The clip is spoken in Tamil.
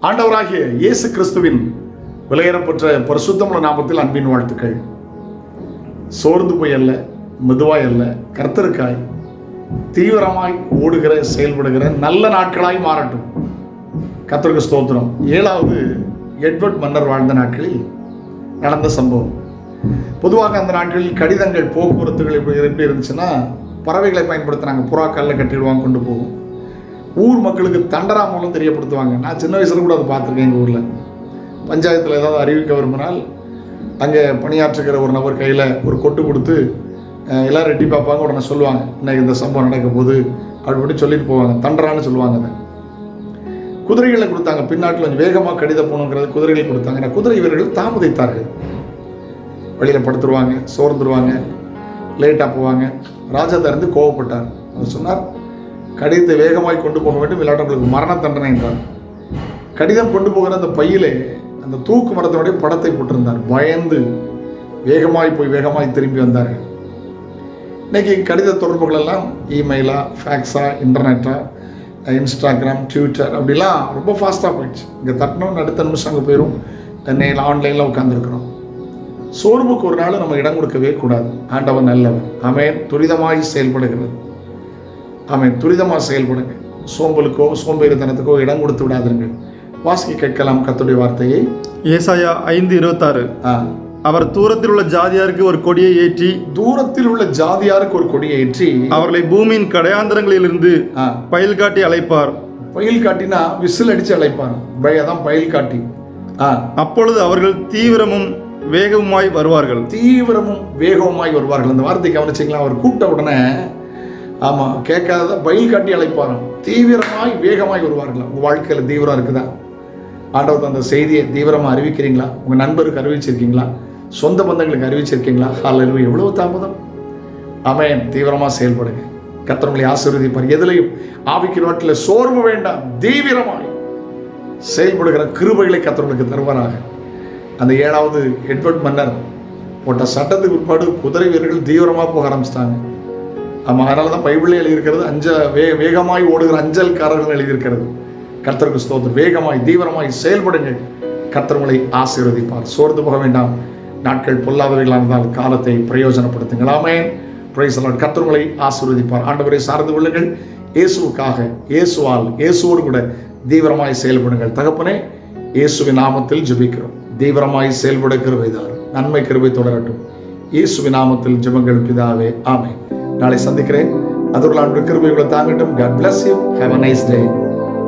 ஆண்டவராகிய இயேசு கிறிஸ்துவின் விலையேறப்பெற்ற பரிசுத்தமுள்ள நாமத்தில் அன்பின் வாழ்த்துக்கள். சோர்ந்து போய் அல்ல, மெதுவாய் அல்ல, கர்த்தருக்காய் தீவிரமாய் ஓடுகிற செயல்படுகிற நல்ல நாட்களாய் மாறட்டும். கர்த்தருக்கு ஸ்தோத்திரம். 7வது எட்வர்ட் மன்னர் வாழ்ந்த நாட்களில் நடந்த சம்பவம். பொதுவாக அந்த நாட்களில் கடிதங்கள், போக்குவரத்துகள் எப்படி இருந்துச்சுன்னா, பறவைகளை பயன்படுத்தினாங்க. புறாக்கல்ல கட்டிடுவாங்க, கொண்டு போகும். ஊர் மக்களுக்கு தண்டரா மூலம் தெரியப்படுத்துவாங்க. நான் சின்ன வயசுல கூட அதை பார்த்துருக்கேன். எங்கள் ஊரில் பஞ்சாயத்தில் ஏதாவது அறிவிக்க விரும்பினால் அங்கே பணியாற்றுகிற ஒரு நபர் கையில் ஒரு கொட்டு கொடுத்து எல்லோரும் எட்டி பார்ப்பாங்க. உடனே சொல்லுவாங்க, இன்னைக்கு இந்த சம்பவம் நடக்க போது அப்படி சொல்லிட்டு போவாங்க. தண்டரான்னு சொல்லுவாங்க. அதை குதிரைகளை கொடுத்தாங்க. பின்னாட்டில் கொஞ்சம் வேகமாக கடித போகணுங்கிறது குதிரைகள் கொடுத்தாங்க. குதிரை வீரர்கள் தாமதித்தார்கள். வழியில் படுத்துருவாங்க, சோர்ந்துருவாங்க, லேட்டாக போவாங்க. ராஜா இருந்து கோவப்பட்டார். அவர் சொன்னார், கடிதத்தை வேகமாய் கொண்டு போக வேண்டும், இல்லாட்ட உங்களுக்கு மரண தண்டனை என்றார். கடிதம் கொண்டு போகிற அந்த பையிலே அந்த தூக்கு மரத்தினுடைய படத்தை போட்டிருந்தார். பயந்து வேகமாய் திரும்பி வந்தார்கள். இன்னைக்கு கடித தொடர்புகள் எல்லாம் இமெயிலா, ஃபேக்ஸா, இன்டர்நெட்டா, இன்ஸ்டாகிராம், ட்விட்டர் அப்படிலாம் ரொம்ப ஃபாஸ்ட்டாக போயிடுச்சு. இங்கே தட்டினோன்னு அடுத்த நிமிஷம் அங்கே போயிடும். ஆன்லைனில் உட்காந்துருக்குறோம். சோர்வுக்கு ஒரு நாள் நம்ம இடம் கொடுக்கவே கூடாது. ஆண்டவன் நல்லவன். ஆமென். துரிதமாய் செயல்படுகிறது. ஆமென். துரிதமாக செயல்படுங்க. சோம்பலுக்கோ சோம்பேறித்தனத்துக்கோ இடம் கொடுத்து விடாதீர்கள். வாசிக்க கேட்கலாம் கர்த்தருடைய வார்த்தையை. ஏசாயா 5:26. அவர் தூரத்தில் உள்ள ஜாதியாருக்கு ஒரு கொடியை ஏற்றி, தூரத்தில் உள்ள ஜாதியாருக்கு ஒரு கொடியை ஏற்றி அவர்களை பூமியின் கடையாந்தரங்களிலிருந்து பயில் காட்டி அழைப்பார். பயில் காட்டினா விசில் அடிச்சு அழைப்பார். அதான் பயில் காட்டி. அப்பொழுது அவர்கள் தீவிரமும் வேகமாய் வருவார்கள். தீவிரமும் வேகமாய் வருவார்கள். அந்த வார்த்தை கவனிச்சிங்களா? அவர் கூப்பிட்ட உடனே கேட்காத பயில் காட்டி அழைப்பாராம். தீவிரமாய் வேகமாய் வருவார்கள். உங்கள் வாழ்க்கையில் தீவிரம் இருக்குதா? ஆண்டவர் அந்த செய்தியை தீவிரமாக அறிவிக்கிறீங்களா? உங்கள் நண்பருக்கு அறிவிச்சிருக்கீங்களா? சொந்த பந்தங்களுக்கு அறிவிச்சிருக்கீங்களா? ஹல்லேலூயா. எவ்வளவு தாமதம். ஆமென். தீவிரமாக செயல்படுங்க. கர்த்தர் உங்களை ஆசீர்வதிப்பார். எதிலையும் ஆவிக்கு நாட்டில் சோர்வு வேண்டாம். தீவிரமாய் செயல்படுகிற கிருபைகளை கர்த்தர் உங்களுக்கு தருவாராக. அந்த 7வது எட்வர்ட் மன்னர் போட்ட சட்டத்துக்கு பிற்பாடு குதிரை வீரர்கள் தீவிரமாக போக ஆரம்பிச்சிட்டாங்க. அதனால தான் பைபிளில் எழுதியிருக்கிறது, வேகமாய் ஓடுகிற அஞ்சல்காரர்கள் எழுதியிருக்கிறது. கர்த்தருக்கு ஸ்தோத்திரம். வேகமாய் தீவிரமாய் செயல்படுங்கள். கர்த்தர் உங்களை ஆசீர்வதிப்பார். சோர்ந்து போக வேண்டாம். நாட்கள் பொல்லாதவைகளானதால் காலத்தை பிரயோஜனப்படுத்துங்கள். ஆமென். Praise the Lord. கர்த்தர் உங்களை ஆசீர்வதிப்பார். ஆண்டவரை சார்ந்து கொள்ளுங்கள். இயேசுவுக்காக, இயேசுவால், இயேசுவோடு கூட தீவிரமாய் செயல்படுங்கள். தகப்பனே, இயேசுவின் நாமத்தில் ஜெபிக்கிறோம். தீவிரமாய் செயல்பட கிருபை தாரும். நன்மை கிருபை தொடரட்டும். இயேசுவின் நாமத்தில் ஜெபங்கள் பிதாவே. ஆமென். நாளை சந்திக்கிறேன். அதோடு கிருபைகளை தாங்கட்டும். God bless you. Have a nice day.